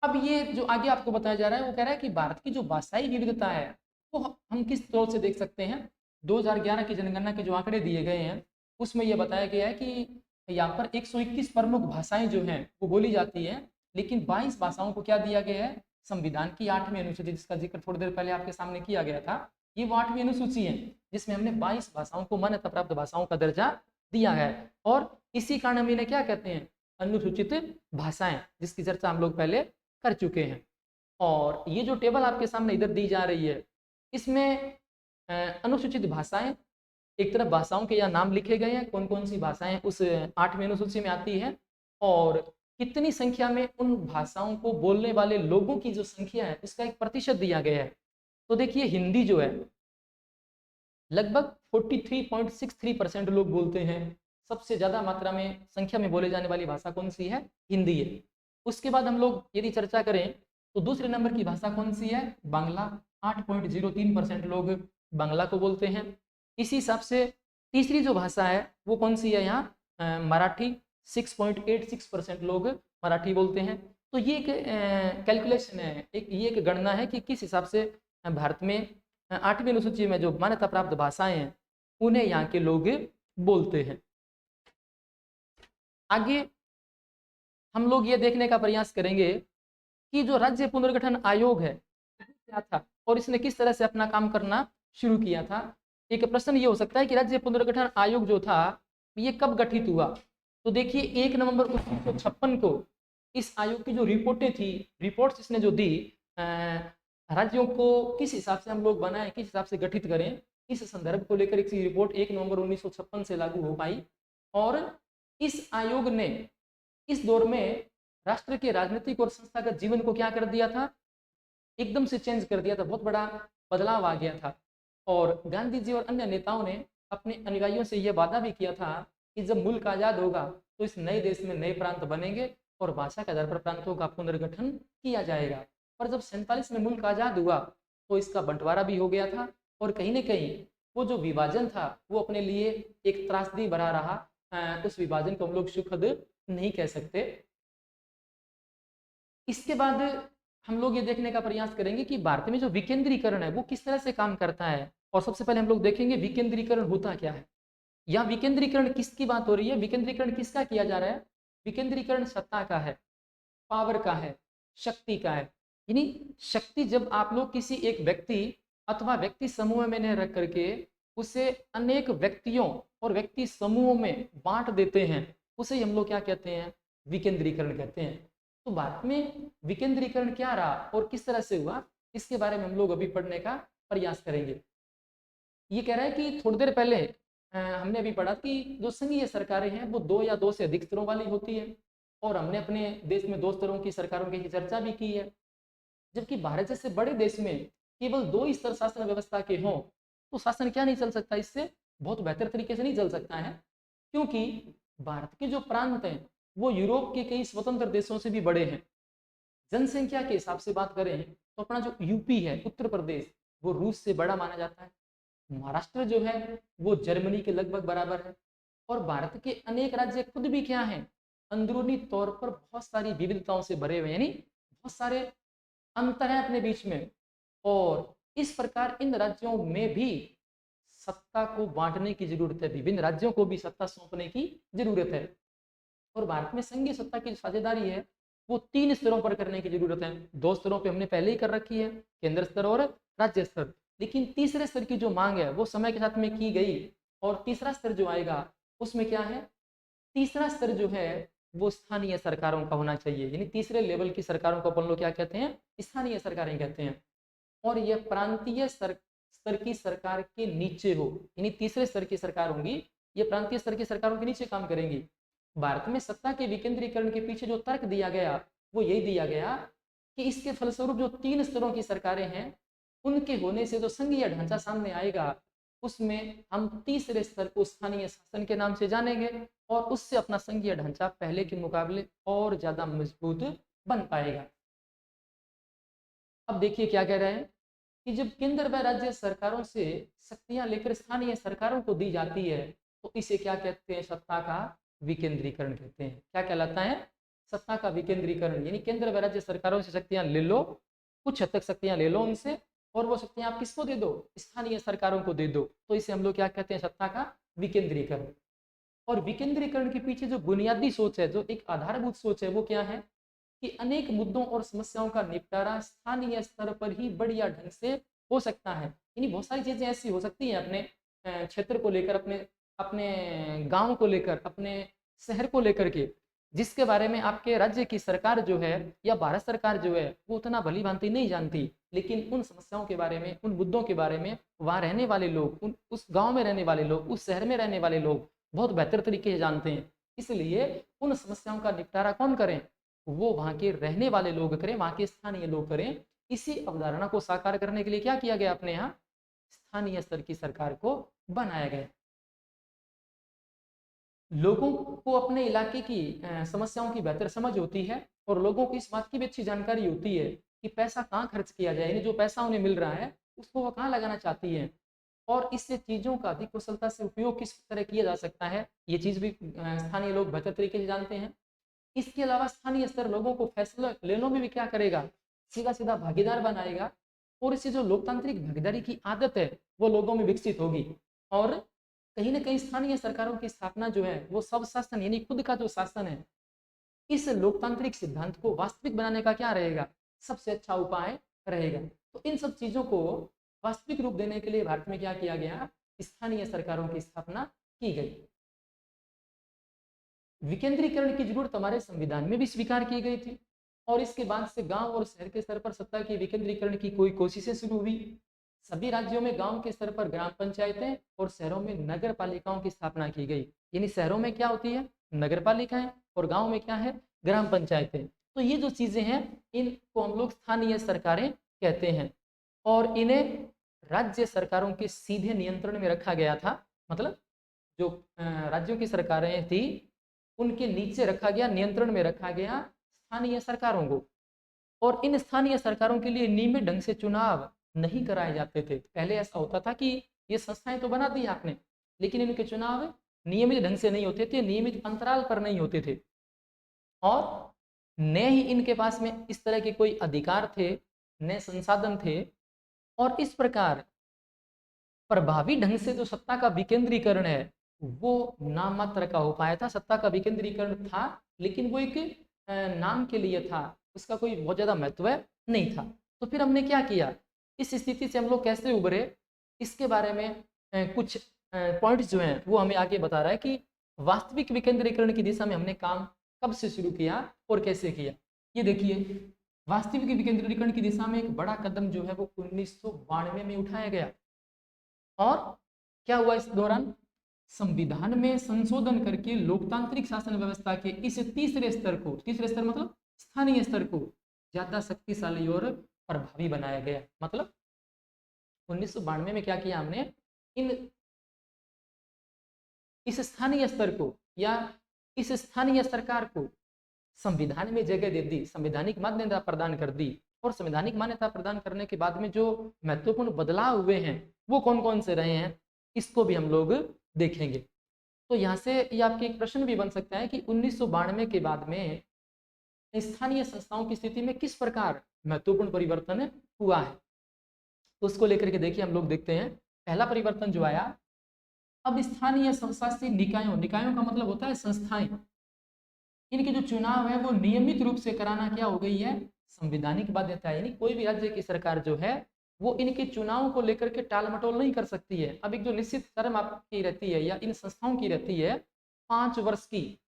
अब ये जो आगे आपको बताया जा रहा है वो कह रहा है कि भारत की जो भाषाई विविधता है वो हम किस तौर से देख सकते हैं। 2011 की जनगणना के जो आंकड़े दिए गए हैं उसमें यह बताया गया है कि यहाँ पर 121 प्रमुख भाषाएं जो हैं वो बोली जाती हैं, लेकिन 22 भाषाओं को क्या दिया गया है, संविधान की 8वीं अनुसूची जिसका जिक्र थोड़ी देर पहले आपके सामने किया गया था, ये वो 8वीं अनुसूची है जिसमें हमने 22 भाषाओं को मान्यता प्राप्त भाषाओं का दर्जा दिया है। और इसी कारण हम इन्हें क्या कहते हैं, अनुसूचित भाषाएं, जिसकी चर्चा हम लोग पहले कर चुके हैं। और ये जो टेबल आपके सामने इधर दी जा रही है इसमें अनुसूचित भाषाएं एक तरफ भाषाओं के यहाँ नाम लिखे गए हैं, कौन कौन सी भाषाएं उस 8वीं अनुसूची में आती है और कितनी संख्या में उन भाषाओं को बोलने वाले लोगों की जो संख्या है उसका एक प्रतिशत दिया गया है। तो देखिए हिंदी जो है लगभग 43.63% लोग बोलते हैं। सबसे ज्यादा मात्रा में संख्या में बोले जाने वाली भाषा कौन सी है, हिंदी है। उसके बाद हम लोग यदि चर्चा करें तो दूसरे नंबर की भाषा कौन सी है, बांग्ला, 8.03% लोग बांग्ला को बोलते हैं। इसी हिसाब से तीसरी जो भाषा है वो कौन सी है यहाँ, मराठी, 6.86% लोग मराठी बोलते हैं। तो ये एक कैलकुलेशन है, ये एक गणना है कि किस हिसाब से भारत में 8वीं अनुसूची में जो मान्यता प्राप्त भाषाएं हैं उन्हें यहाँ के लोग बोलते हैं। आगे हम लोग ये देखने का प्रयास करेंगे कि जो राज्य पुनर्गठन आयोग है क्या था और इसने किस तरह से अपना काम करना शुरू किया था। एक प्रश्न ये हो सकता है कि राज्य पुनर्गठन आयोग जो था ये कब गठित हुआ, तो देखिए 1 नवंबर 1956 को इस आयोग की जो रिपोर्टें थी, रिपोर्ट्स इसने जो दी, राज्यों को किस हिसाब से हम लोग बनाएं, किस हिसाब से गठित करें, इस संदर्भ को लेकर एक रिपोर्ट 1 नवंबर 1956 से लागू हो पाई। और इस आयोग ने इस दौर में राष्ट्र के राजनीतिक और संस्थागत जीवन को क्या कर दिया था, एकदम से चेंज कर दिया था, बहुत बड़ा बदलाव आ गया था। और गांधी जी और अन्य नेताओं ने अपने अनुयायियों से यह वादा भी किया था कि जब मुल्क आजाद होगा तो इस नए देश में नए प्रांत बनेंगे और भाषा के आधार पर प्रांतों का पुनर्गठन किया जाएगा। पर जब 47 में मुल्क आजाद हुआ तो इसका बंटवारा भी हो गया था, और कहीं ना कहीं वो जो विभाजन था वो अपने लिए एक त्रासदी भरा रहा। उस विभाजन को हम लोग सुखद नहीं कह सकते। इसके बाद हम लोग ये देखने का प्रयास करेंगे कि भारत में जो विकेंद्रीकरण है वो किस तरह से काम करता है। और सबसे पहले हम लोग देखेंगे विकेंद्रीकरण होता क्या है। यहाँ विकेंद्रीकरण किसकी बात हो रही है, विकेंद्रीकरण किसका किया जा रहा है? विकेंद्रीकरण सत्ता का है, पावर का है, शक्ति का है। यानी शक्ति जब आप लोग किसी एक व्यक्ति अथवा व्यक्ति समूह में न रख करके उसे अनेक व्यक्तियों और व्यक्ति समूहों में बांट देते हैं, उसे हम लोग क्या कहते हैं? विकेंद्रीकरण कहते हैं। तो भारत में विकेंद्रीकरण क्या रहा और किस तरह से हुआ, इसके बारे में हम लोग अभी पढ़ने का प्रयास करेंगे। ये कह रहा है कि थोड़ी देर पहले हमने अभी पढ़ा कि जो संघीय सरकारें हैं वो 2 या 2 से अधिक स्तरों वाली होती है, और हमने अपने देश में 2 स्तरों की सरकारों की चर्चा भी की है। जबकि भारत जैसे बड़े देश में केवल 2 स्तर शासन व्यवस्था के हों तो शासन क्या नहीं चल सकता, इससे बहुत बेहतर तरीके से नहीं चल सकता है। क्योंकि भारत के जो प्रांत हैं वो यूरोप के कई स्वतंत्र देशों से भी बड़े हैं। जनसंख्या के हिसाब से बात करें तो अपना जो यूपी है, उत्तर प्रदेश, वो रूस से बड़ा माना जाता है। महाराष्ट्र जो है वो जर्मनी के लगभग बराबर है। और भारत के अनेक राज्य खुद भी क्या हैं, अंदरूनी तौर पर बहुत सारी विविधताओं से भरे हुए, यानी बहुत सारे अंतर है अपने बीच में। और इस प्रकार इन राज्यों में भी सत्ता को बांटने की जरूरत है, विभिन्न राज्यों को भी सत्ता सौंपने की जरूरत है। और भारत में संघीय सत्ता की साझेदारी है वो 3 स्तरों पर करने की जरूरत है। 2 स्तरों पे हमने पहले ही कर रखी है, केंद्र स्तर और राज्य स्तर। लेकिन तीसरे स्तर की जो मांग है वो समय के साथ में की गई, और तीसरा स्तर जो आएगा उसमें क्या है, तीसरा स्तर जो है वो स्थानीय सरकारों का होना चाहिए। यानी तीसरे लेवल की सरकारों को अपन लोग क्या कहते हैं? स्थानीय सरकारें कहते हैं। और यह प्रांतीय स्तर की सरकार के नीचे हो, यानी तीसरे स्तर की सरकार होंगी, ये प्रांतीय स्तर की सरकारों के नीचे काम करेंगी। भारत में सत्ता के विकेंद्रीकरण के पीछे जो तर्क दिया गया वो यही दिया गया कि इसके फलस्वरूप जो 3 स्तरों की सरकारें हैं उनके होने से जो संघीय ढांचा सामने आएगा उसमें हम तीसरे स्तर को स्थानीय शासन के नाम से जानेंगे, और उससे अपना संघीय ढांचा पहले के मुकाबले और ज्यादा मजबूत बन पाएगा। अब देखिए क्या कह रहे हैं कि जब केंद्र व राज्य सरकारों से शक्तियां लेकर स्थानीय सरकारों को दी जाती है तो इसे क्या कहते हैं? सत्ता का विकेंद्रीकरण कहते हैं। क्या कहलाता है? सत्ता का विकेंद्रीकरण। यानी केंद्र व राज्य सरकारों से शक्तियां ले लो, कुछ हद तक शक्तियां ले लो उनसे, और वो शक्तियां आप किसको दे दो? स्थानीय सरकारों को दे दो। तो इसे हम लोग क्या कहते हैं? सत्ता का विकेंद्रीकरण। और विकेंद्रीकरण के पीछे जो बुनियादी सोच है, जो एक आधारभूत सोच है, वो क्या है कि अनेक मुद्दों और समस्याओं का निपटारा स्थानीय स्तर पर ही बढ़िया ढंग से हो सकता है। यानी बहुत सारी चीजें ऐसी हो सकती हैं अपने क्षेत्र को लेकर, अपने अपने गांव को लेकर, अपने शहर को लेकर के, जिसके बारे में आपके राज्य की सरकार जो है या भारत सरकार जो है वो उतना भली भांति नहीं जानती। लेकिन उन समस्याओं के बारे में, उन मुद्दों के बारे में वहाँ रहने वाले लोग, उस गांव में रहने वाले लोग, उस शहर में रहने वाले लोग बहुत बेहतर तरीके से जानते हैं। इसलिए उन समस्याओं का निपटारा कौन करें? वो वहाँ के रहने वाले लोग करें, वहाँ के स्थानीय लोग करें। इसी अवधारणा को साकार करने के लिए क्या किया गया अपने यहाँ? स्थानीय स्तर की सरकार को बनाया गया। लोगों को अपने इलाके की समस्याओं की बेहतर समझ होती है, और लोगों को इस बात की भी अच्छी जानकारी होती है कि पैसा कहाँ खर्च किया जाए, यानी जो पैसा उन्हें मिल रहा है उसको वो कहाँ लगाना चाहती है, और इससे चीज़ों का अधिक कुशलता से उपयोग किस तरह किया जा सकता है, ये चीज़ भी स्थानीय लोग बेहतर तरीके से जानते हैं। इसके अलावा स्थानीय स्तर लोगों को फैसला लेने में भी क्या करेगा? सीधा सीधा भागीदार बनाएगा, और इससे जो लोकतांत्रिक भागीदारी की आदत है वो लोगों में विकसित होगी। और कहीं ना कहीं स्थानीय सरकारों की स्थापना जो है वो सब शासन, यानी खुद का जो शासन है, इस लोकतांत्रिक सिद्धांत को वास्तविक बनाने का क्या रहेगा? सबसे अच्छा उपाय रहेगा। तो इन सब चीजों को वास्तविक रूप देने के लिए भारत में क्या किया गया? स्थानीय सरकारों की स्थापना की गई। विकेंद्रीकरण की जरूरत हमारे संविधान में भी स्वीकार की गई थी और इसके बाद से गांव और शहर के स्तर पर सत्ता के विकेंद्रीकरण की कोई कोशिशें शुरू हुई। सभी राज्यों में गांव के स्तर पर ग्राम पंचायतें और शहरों में नगर पालिकाओं की स्थापना की गई। यानी शहरों में क्या होती है, नगर पालिकाएं, और गांव में क्या है, ग्राम पंचायतें। तो ये जो चीजें हैं इनको हम लोग स्थानीय सरकारें कहते हैं और इन्हें राज्य सरकारों के सीधे नियंत्रण में रखा गया था। मतलब जो राज्यों की सरकारें थी उनके नीचे रखा गया, नियंत्रण में रखा गया स्थानीय सरकारों को। और इन स्थानीय सरकारों के लिए नियमित ढंग से चुनाव नहीं कराए जाते थे। पहले ऐसा होता था कि ये संस्थाएं तो बना दी आपने, लेकिन इनके चुनाव नियमित ढंग से नहीं होते थे, नियमित अंतराल पर नहीं होते थे और न ही इनके पास में इस तरह के कोई अधिकार थे, न संसाधन थे। और इस प्रकार प्रभावी ढंग से जो सत्ता का विकेंद्रीकरण है वो नाम मात्र का हो पाया था। सत्ता का विकेंद्रीकरण था लेकिन वो एक नाम के लिए था, उसका कोई बहुत ज्यादा महत्व नहीं था। तो फिर हमने क्या किया, इस स्थिति से हम लोग कैसे उभरे, इसके बारे में कुछ पॉइंट्स जो हैं वो हमें आगे बता रहा है कि वास्तविक विकेंद्रीकरण की दिशा में हमने काम कब से शुरू किया और कैसे किया। ये देखिए, वास्तविक विकेंद्रीकरण की दिशा में एक बड़ा कदम जो है वो 1992 में उठाया गया। और क्या हुआ इस दौरान, संविधान में संशोधन करके लोकतांत्रिक शासन व्यवस्था के इस तीसरे स्तर को, तीसरे स्तर मतलब स्थानीय स्तर को ज्यादा शक्तिशाली और प्रभावी बनाया गया। मतलब 1992 में क्या किया हमने, इस स्थानीय स्तर को या इस स्थानीय सरकार को संविधान में जगह दे दी, संवैधानिक मान्यता प्रदान कर दी। और संवैधानिक मान्यता प्रदान करने के बाद में जो महत्वपूर्ण बदलाव हुए हैं वो कौन कौन से रहे हैं इसको भी हम लोग देखेंगे। तो यहाँ से ये आपके एक प्रश्न भी बन सकता है कि 1992 के बाद में स्थानीय संस्थाओं की स्थिति में किस प्रकार महत्वपूर्ण परिवर्तन हुआ है। तो उसको लेकर के देखिए हम लोग देखते हैं। पहला परिवर्तन जो आया, अब स्थानीय स्वशासी निकायों, निकायों का मतलब होता है संस्थाएं, इनके जो चुनाव है वो नियमित रूप से कराना क्या हो गई है, संवैधानिक बाध्यता है। यानी कोई भी राज्य की सरकार जो है वो इनके चुनाव को लेकर के टाल मटोल नहीं कर सकती है। अब एक जो निश्चित टर्म आपकी रहती है या इन संस्थाओं की रहती है 5 वर्ष की,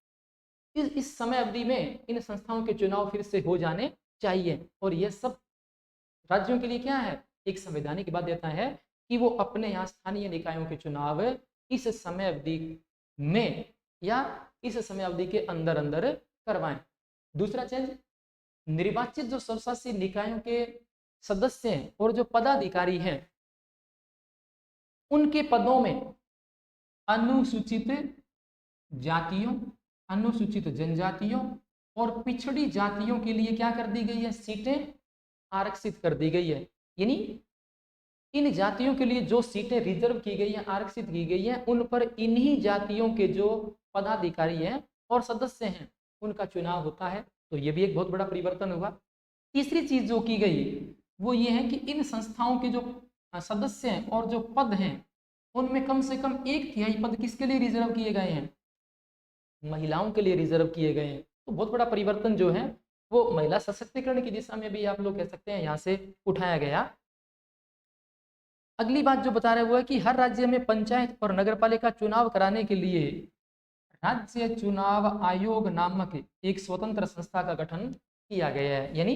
इस समय अवधि में इन संस्थाओं के चुनाव फिर से हो जाने चाहिए। और यह सब राज्यों के लिए क्या है, एक संवैधानिक बाध्यता है कि वो अपने यहाँ स्थानीय निकायों के चुनाव इस समय अवधि में या इस समय अवधि के अंदर अंदर करवाएं। दूसरा चीज, निर्वाचित जो स्वशासी निकायों के सदस्य हैं और जो पदाधिकारी हैं उनके पदों में अनुसूचित जातियों, अनुसूचित जनजातियों और पिछड़ी जातियों के लिए क्या कर दी गई है, सीटें आरक्षित कर दी गई है। यानी इन जातियों के लिए जो सीटें रिजर्व की गई हैं, आरक्षित की गई हैं, उन पर इन्हीं जातियों के जो पदाधिकारी हैं और सदस्य हैं उनका चुनाव होता है। तो ये भी एक बहुत बड़ा परिवर्तन हुआ। तीसरी चीज जो की गई वो ये है कि इन संस्थाओं के जो सदस्य हैं और जो पद हैं उनमें कम से कम 1/3 पद किसके लिए रिजर्व किए गए हैं, महिलाओं के लिए रिजर्व किए गए हैं। तो बहुत बड़ा परिवर्तन जो है वो महिला सशक्तिकरण की दिशा में भी आप लोग कह सकते हैं यहाँ से उठाया गया। अगली बात जो बता रहे हुआ है कि हर राज्य में पंचायत और नगरपालिका चुनाव कराने के लिए राज्य चुनाव आयोग नामक एक स्वतंत्र संस्था का गठन किया गया है। यानी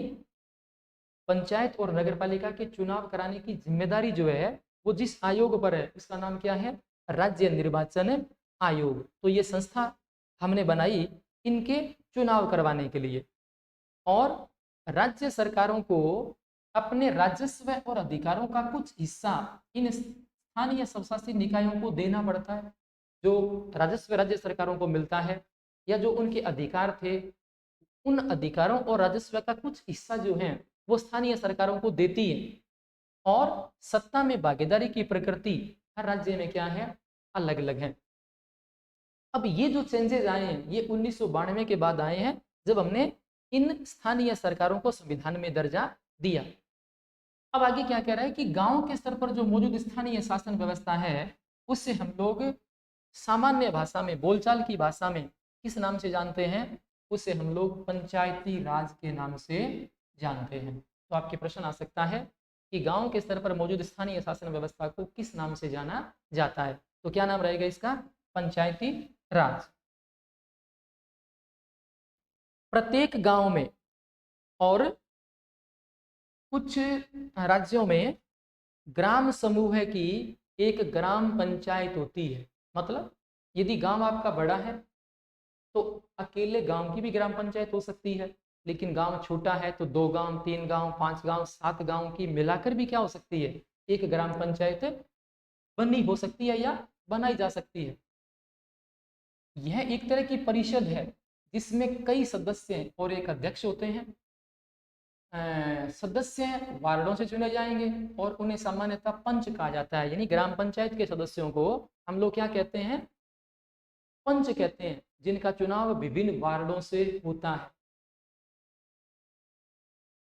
पंचायत और नगरपालिका के चुनाव कराने की जिम्मेदारी जो है वो जिस आयोग पर है उसका नाम क्या है, राज्य निर्वाचन आयोग। तो ये संस्था हमने बनाई इनके चुनाव करवाने के लिए। और राज्य सरकारों को अपने राजस्व और अधिकारों का कुछ हिस्सा इन स्थानीय स्वशासी निकायों को देना पड़ता है। जो राजस्व राज्य सरकारों को मिलता है या जो उनके अधिकार थे उन अधिकारों और राजस्व का कुछ हिस्सा जो है वो स्थानीय सरकारों को देती है। और सत्ता में भागीदारी की प्रकृति हर राज्य में क्या है, अलग अलग है। अब ये जो चेंजेस आए हैं ये 1992 के बाद आए हैं जब हमने इन स्थानीय सरकारों को संविधान में दर्जा दिया। अब आगे क्या कह रहा है कि गांव के स्तर पर जो मौजूद स्थानीय शासन व्यवस्था है उससे हम लोग सामान्य भाषा में, बोलचाल की भाषा में किस नाम से जानते हैं, उसे हम लोग पंचायती राज के नाम से जानते हैं। तो आपके प्रश्न आ सकता है कि गांव के स्तर पर मौजूद स्थानीय शासन व्यवस्था को किस नाम से जाना जाता है। तो क्या नाम रहेगा इसका, पंचायती राज। प्रत्येक गांव में और कुछ राज्यों में ग्राम समूह की एक ग्राम पंचायत होती है। मतलब यदि गांव आपका बड़ा है तो अकेले गांव की भी ग्राम पंचायत हो सकती है, लेकिन गांव छोटा है तो 2 गांव, 3 गांव, 5 गांव, 7 गांव की मिलाकर भी क्या हो सकती है, एक ग्राम पंचायत बनी हो सकती है या बनाई जा सकती है। यह एक तरह की परिषद है जिसमें कई सदस्य और एक अध्यक्ष होते हैं। सदस्य वार्डों से चुने जाएंगे और उन्हें सामान्यतः पंच कहा जाता है। यानी ग्राम पंचायत के सदस्यों को हम लोग क्या कहते हैं, पंच कहते हैं, जिनका चुनाव विभिन्न वार्डों से होता है।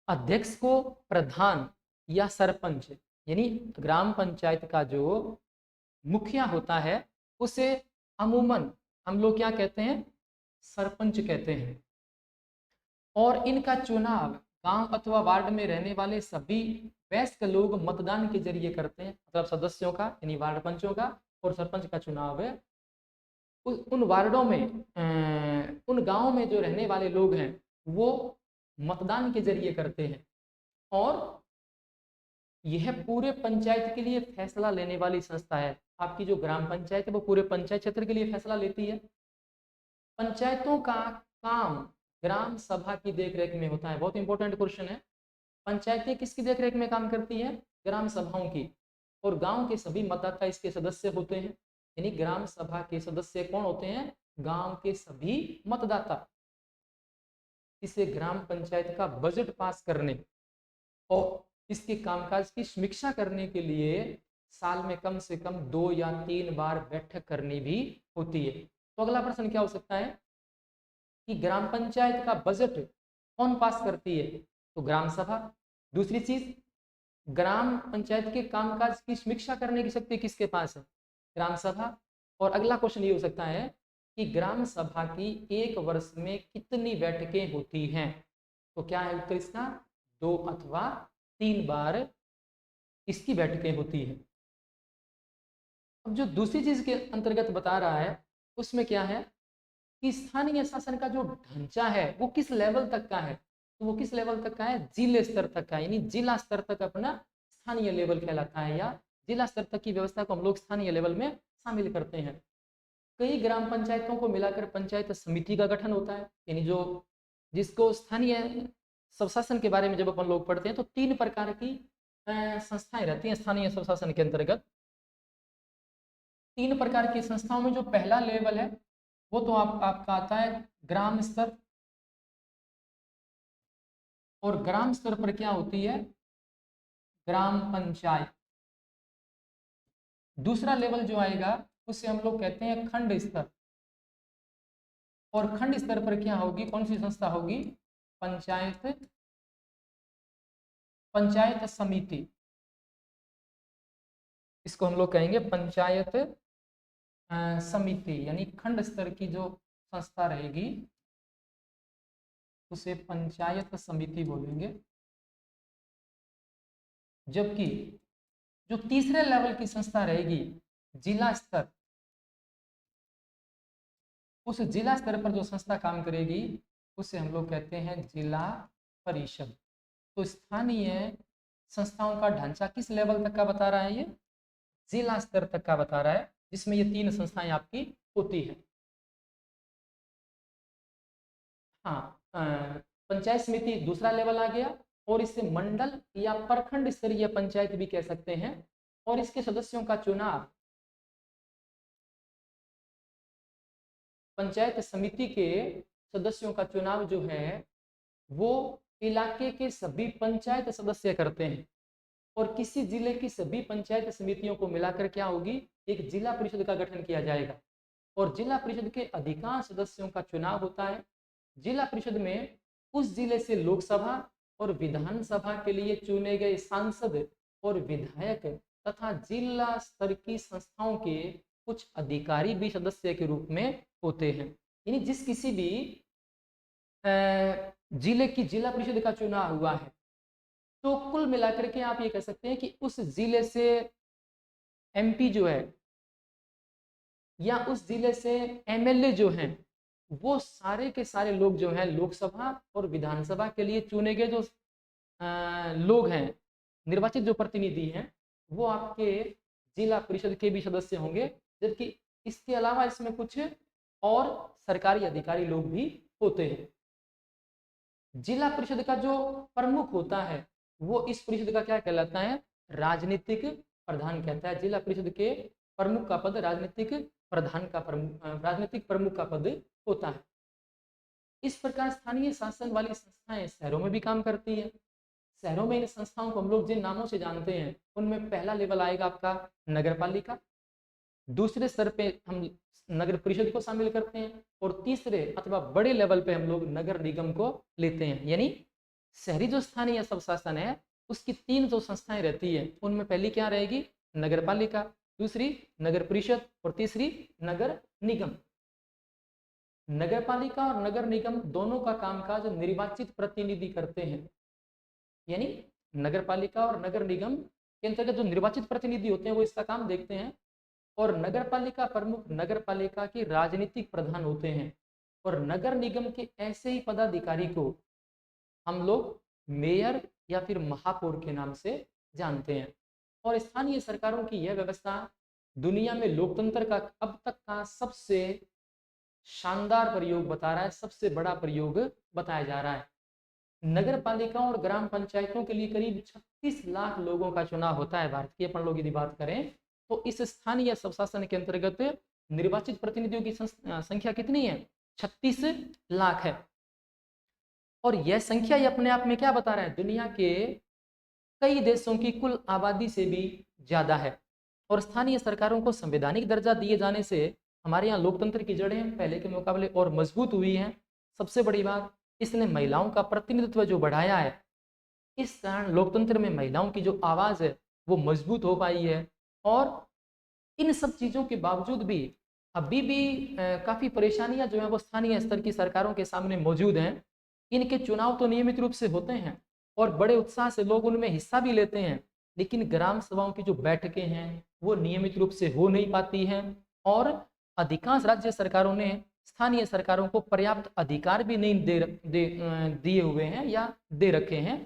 अध्यक्ष को प्रधान या सरपंच, यानी ग्राम पंचायत का जो मुखिया होता है उसे अमूमन हम लोग क्या कहते हैं, सरपंच कहते हैं। और इनका चुनाव गांव अथवा वार्ड में रहने वाले सभी वयस्क लोग मतदान के जरिए करते हैं। मतलब सदस्यों का यानी वार्ड पंचों का और सरपंच का चुनाव है उन वार्डों में, उन गांवों में जो रहने वाले लोग हैं वो मतदान के जरिए करते हैं। और यह पूरे पंचायत के लिए फैसला लेने वाली संस्था है। आपकी जो ग्राम पंचायत है वो पूरे पंचायत क्षेत्र के लिए फैसला लेती है। पंचायतों का काम ग्राम सभा की देखरेख में होता है। बहुत इंपॉर्टेंट क्वेश्चन है। पंचायतें किसकी देखरेख में काम करती है, ग्राम सभाओं की। और गांव के सभी मतदाता इसके सदस्य होते हैं। यानी ग्राम सभा के सदस्य कौन होते हैं, गांव के सभी मतदाता। इसे ग्राम पंचायत का बजट पास करने और इसके कामकाज की समीक्षा करने के लिए साल में कम से कम 2 या 3 बार बैठक करनी भी होती है। तो अगला प्रश्न क्या हो सकता है कि ग्राम पंचायत का बजट कौन पास करती है, तो ग्राम सभा। दूसरी चीज, ग्राम पंचायत के कामकाज की समीक्षा करने की शक्ति किसके पास है, ग्राम सभा। और अगला क्वेश्चन ये हो सकता है कि ग्राम सभा की एक वर्ष में कितनी बैठकें होती हैं, तो क्या है उत्तर इसका, 2 अथवा 3 बार इसकी बैठकें होती है। अब जो दूसरी चीज के अंतर्गत बता रहा है उसमें क्या है कि स्थानीय शासन का जो ढांचा है वो किस लेवल तक का है, तो वो किस लेवल तक का है, जिले स्तर तक का। यानी जिला स्तर तक अपना स्थानीय लेवल कहलाता है, या जिला स्तर तक की व्यवस्था को हम लोग स्थानीय लेवल में शामिल करते हैं। कई ग्राम पंचायतों को मिलाकर पंचायत समिति का गठन होता है। यानी जो जिसको स्थानीय स्वशासन के बारे में जब अपन लोग पढ़ते हैं तो 3 प्रकार की संस्थाएं रहती हैं स्थानीय स्वशासन के अंतर्गत। 3 प्रकार की संस्थाओं में जो पहला लेवल है वो तो आपका आता है ग्राम स्तर। और ग्राम स्तर पर क्या होती है, ग्राम पंचायत। दूसरा लेवल जो आएगा उसे हम लोग कहते हैं खंड स्तर। और खंड स्तर पर क्या होगी, कौन सी संस्था होगी, पंचायत पंचायत समिति। इसको हम लोग कहेंगे पंचायत समिति। यानी खंड स्तर की जो संस्था रहेगी उसे पंचायत समिति बोलेंगे। जबकि जो तीसरे लेवल की संस्था रहेगी जिला स्तर, उस जिला स्तर पर जो संस्था काम करेगी उसे हम लोग कहते हैं जिला परिषद। तो स्थानीय संस्थाओं का ढांचा किस लेवल तक का बता रहा है, ये जिला स्तर तक का बता रहा है, जिसमें ये 3 संस्थाएं आपकी होती है। हाँ, पंचायत समिति दूसरा लेवल आ गया। और इसे मंडल या प्रखंड स्तरीय पंचायत भी कह सकते हैं। और इसके सदस्यों का चुनाव पंचायत समिति के सदस्यों का चुनाव जो है वो इलाके के सभी पंचायत सदस्य करते हैं। और किसी जिले की सभी पंचायत समितियों को मिलाकर क्या होगी, एक जिला परिषद का गठन किया जाएगा। और जिला परिषद के अधिकांश सदस्यों का चुनाव होता है। जिला परिषद में उस जिले से लोकसभा और विधानसभा के लिए चुने गए सांसद और विधायक तथा जिला स्तर की संस्थाओं के कुछ अधिकारी भी सदस्य के रूप में होते हैं। यानी जिस किसी भी जिले की जिला परिषद का चुनाव हुआ है तो कुल मिलाकर के आप ये कह सकते हैं कि उस जिले से एमपी जो है या उस जिले से एमएलए जो हैं वो सारे के सारे लोग जो हैं लोकसभा और विधानसभा के लिए चुने गए जो लोग हैं, निर्वाचित जो प्रतिनिधि हैं, वो आपके जिला परिषद के भी सदस्य होंगे। जबकि इसके अलावा इसमें कुछ और सरकारी अधिकारी लोग भी होते हैं। जिला परिषद का जो प्रमुख होता है वो इस परिषद का क्या कहलाता है, राजनीतिक प्रधान कहता है। जिला परिषद के प्रमुख का पद राजनीतिक प्रधान का राजनीतिक प्रमुख का पद होता है। इस प्रकार स्थानीय शासन वाली संस्थाएं शहरों में भी काम करती है। शहरों में इन संस्थाओं को हम लोग जिन नामों से जानते हैं उनमें पहला लेवल आएगा आपका नगर पालिका, दूसरे स्तर पे हम नगर परिषद को शामिल करते हैं, और तीसरे अथवा बड़े लेवल पे हम लोग नगर निगम को लेते हैं। यानी शहरी जो स्थानीय स्वशासन है उसकी तीन जो संस्थाएं रहती है उनमें पहली क्या रहेगी, नगर पालिका, दूसरी नगर परिषद और तीसरी नगर निगम। नगर पालिका और नगर निगम दोनों का कामकाज निर्वाचित प्रतिनिधि करते हैं। यानी नगर पालिका और नगर निगम के अंतर्गत जो निर्वाचित प्रतिनिधि होते हैं वो इसका काम देखते हैं, और नगर पालिका प्रमुख नगर पालिका के राजनीतिक प्रधान होते हैं, और नगर निगम के ऐसे ही पदाधिकारी को हम लोग मेयर या फिर महापौर के नाम से जानते हैं। और स्थानीय सरकारों की यह व्यवस्था दुनिया में लोकतंत्र का अब तक का सबसे शानदार प्रयोग बता रहा है, सबसे बड़ा प्रयोग बताया जा रहा है। नगर पालिकाओं और ग्राम पंचायतों के लिए करीब 36 लाख लोगों का चुनाव होता है। भारत की अपन लोग यदि बात करें तो इस स्थानीय स्वशासन के अंतर्गत निर्वाचित प्रतिनिधियों की संख्या कितनी है, 36 लाख है। और यह संख्या ये अपने आप में क्या बता रहा है, दुनिया के कई देशों की कुल आबादी से भी ज्यादा है। और स्थानीय सरकारों को संवैधानिक दर्जा दिए जाने से हमारे यहाँ लोकतंत्र की जड़ें पहले के मुकाबले और मजबूत हुई हैं। सबसे बड़ी बात, इसने महिलाओं का प्रतिनिधित्व जो बढ़ाया है, इस कारण लोकतंत्र में महिलाओं की जो आवाज है वो मजबूत हो पाई है। और इन सब चीजों के बावजूद भी अभी भी काफी परेशानियां जो है वो स्थानीय स्तर की सरकारों के सामने मौजूद हैं। इनके चुनाव तो नियमित रूप से होते हैं और बड़े उत्साह से लोग उनमें हिस्सा भी लेते हैं, लेकिन ग्राम सभाओं की जो बैठकें हैं वो नियमित रूप से हो नहीं पाती हैं, और अधिकांश राज्य सरकारों ने स्थानीय सरकारों को पर्याप्त अधिकार भी नहीं दिए हुए हैं या दे रखे हैं।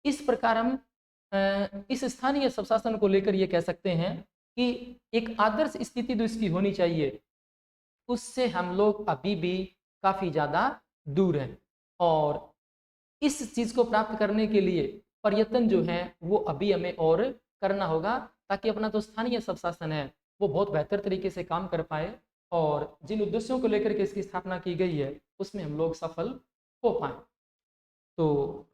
इस प्रकार हम इस स्थानीय स्वशासन को लेकर ये कह सकते हैं कि एक आदर्श स्थिति जो इसकी होनी चाहिए उससे हम लोग अभी भी काफी ज्यादा दूर हैं। और इस चीज को प्राप्त करने के लिए प्रयत्न जो है वो अभी हमें और करना होगा, ताकि अपना जो स्थानीय स्वशासन है वो बहुत बेहतर तरीके से काम कर पाए, और जिन उद्देश्यों को लेकर के इसकी स्थापना की गई है उसमें हम लोग सफल हो पाए। तो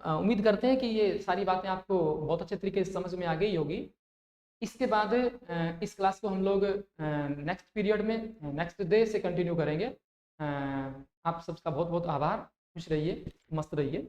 उम्मीद करते हैं कि ये सारी बातें आपको बहुत अच्छे तरीके से समझ में आ गई होगी। इसके बाद इस क्लास को हम लोग नेक्स्ट पीरियड में नेक्स्ट डे से कंटिन्यू करेंगे। आप सबका बहुत बहुत आभार। खुश रहिए, मस्त रहिए।